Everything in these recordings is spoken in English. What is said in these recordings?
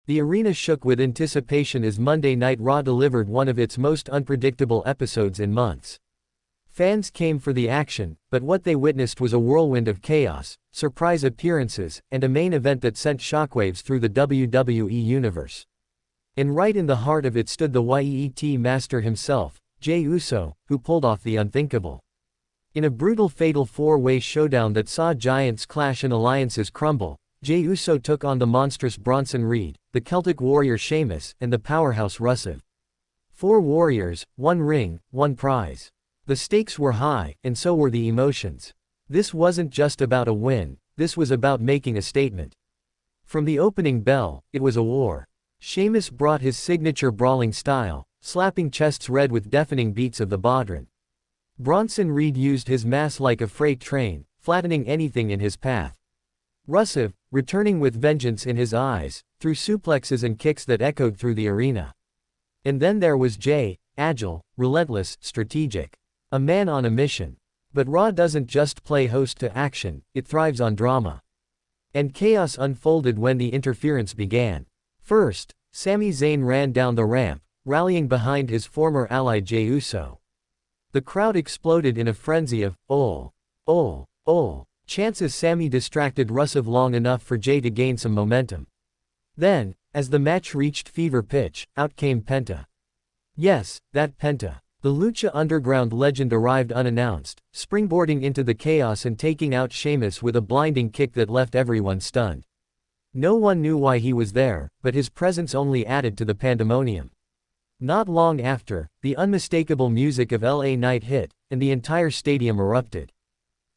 The arena shook with anticipation as Monday Night Raw delivered one of its most unpredictable episodes in months. Fans came for the action, but what they witnessed was a whirlwind of chaos, surprise appearances, and a main event that sent shockwaves through the WWE Universe. And right in the heart of it stood the YEET Master himself, Jey Uso, who pulled off the unthinkable. In a brutal fatal four-way showdown that saw giants clash and alliances crumble, Jey Uso took on the monstrous Bronson Reed, the Celtic warrior Sheamus, and the powerhouse Rusev. 4 warriors, 1 ring, 1 prize. The stakes were high, and so were the emotions. This wasn't just about a win, this was about making a statement. From the opening bell, it was a war. Sheamus brought his signature brawling style, slapping chests red with deafening beats of the bodhrán. Bronson Reed used his mass like a freight train, flattening anything in his path. Rusev, returning with vengeance in his eyes, threw suplexes and kicks that echoed through the arena. And then there was Jey, agile, relentless, strategic. A man on a mission. But Raw doesn't just play host to action, it thrives on drama. And chaos unfolded when the interference began. First, Sami Zayn ran down the ramp, rallying behind his former ally Jey Uso. The crowd exploded in a frenzy of, "Oh, oh, oh," chants as Sami distracted Rusev long enough for Jey to gain some momentum. Then, as the match reached fever pitch, out came Penta. Yes, that Penta. The Lucha Underground legend arrived unannounced, springboarding into the chaos and taking out Sheamus with a blinding kick that left everyone stunned. No one knew why he was there, but his presence only added to the pandemonium. Not long after, the unmistakable music of LA Knight hit, and the entire stadium erupted.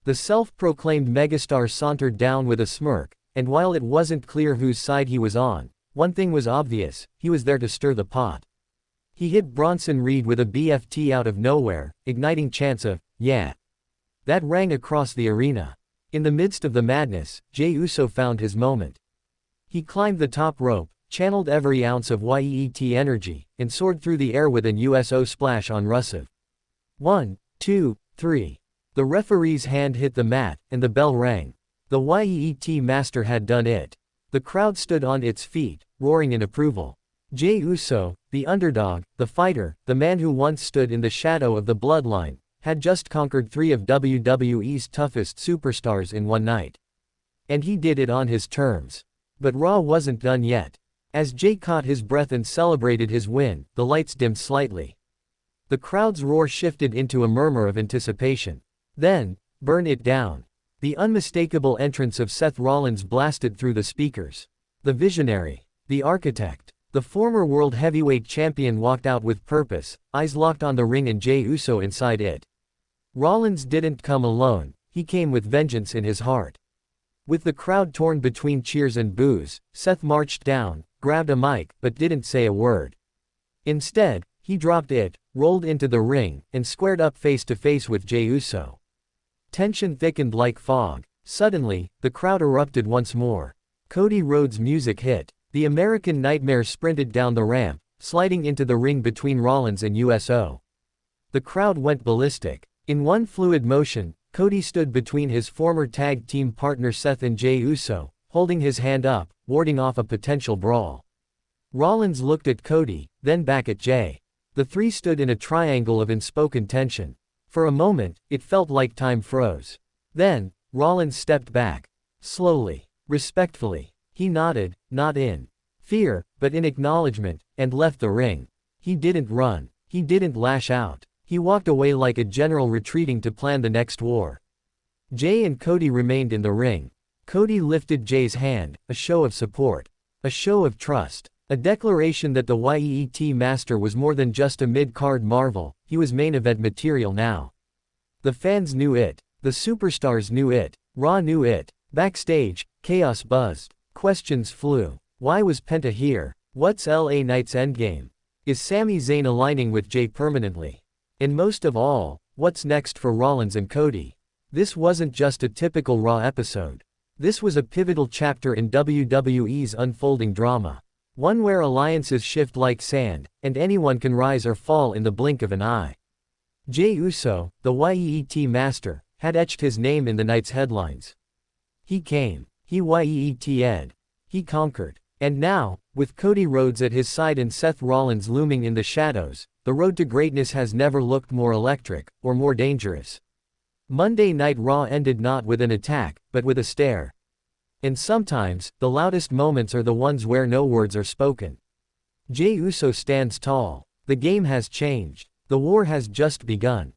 The self-proclaimed megastar sauntered down with a smirk, and while it wasn't clear whose side he was on, one thing was obvious: he was there to stir the pot. He hit Bronson Reed with a BFT out of nowhere, igniting chants of, "Yeah." That rang across the arena. In the midst of the madness, Jey Uso found his moment. He climbed the top rope, channeled every ounce of YEET energy, and soared through the air with an USO splash on Rusev. 1, 2, 3. The referee's hand hit the mat, and the bell rang. The YEET Master had done it. The crowd stood on its feet, roaring in approval. Jey Uso, the underdog, the fighter, the man who once stood in the shadow of the bloodline, had just conquered 3 of WWE's toughest superstars in one night. And he did it on his terms. But Raw wasn't done yet. As Jey caught his breath and celebrated his win, the lights dimmed slightly. The crowd's roar shifted into a murmur of anticipation. Then, "Burn it down." The unmistakable entrance of Seth Rollins blasted through the speakers. The visionary, the architect, the former world heavyweight champion walked out with purpose, eyes locked on the ring and Jey Uso inside it. Rollins didn't come alone, he came with vengeance in his heart. With the crowd torn between cheers and boos, Seth marched down, grabbed a mic, but didn't say a word. Instead, he dropped it, rolled into the ring, and squared up face to face with Jey Uso. Tension thickened like fog. Suddenly, the crowd erupted once more. Cody Rhodes' music hit. The American Nightmare sprinted down the ramp, sliding into the ring between Rollins and Uso. The crowd went ballistic. In one fluid motion, Cody stood between his former tag team partner Seth and Jey Uso, holding his hand up, warding off a potential brawl. Rollins looked at Cody, then back at Jey. The three stood in a triangle of unspoken tension. For a moment, it felt like time froze. Then, Rollins stepped back. Slowly, respectfully. He nodded, not in fear, but in acknowledgement, and left the ring. He didn't run. He didn't lash out. He walked away like a general retreating to plan the next war. Jey and Cody remained in the ring. Cody lifted Jey's hand, a show of support. A show of trust. A declaration that the YEET Master was more than just a mid-card marvel, he was main event material now. The fans knew it. The superstars knew it. Raw knew it. Backstage, chaos buzzed. Questions flew. Why was Penta here? What's LA Knight's endgame? Is Sami Zayn aligning with Jey permanently? And most of all, what's next for Rollins and Cody? This wasn't just a typical Raw episode. This was a pivotal chapter in WWE's unfolding drama. One where alliances shift like sand, and anyone can rise or fall in the blink of an eye. Jey Uso, the YEET Master, had etched his name in the night's headlines. He came. He YEET-ed. He conquered. And now, with Cody Rhodes at his side and Seth Rollins looming in the shadows, the road to greatness has never looked more electric, or more dangerous. Monday Night Raw ended not with an attack, but with a stare. And sometimes, the loudest moments are the ones where no words are spoken. Jey Uso stands tall. The game has changed. The war has just begun.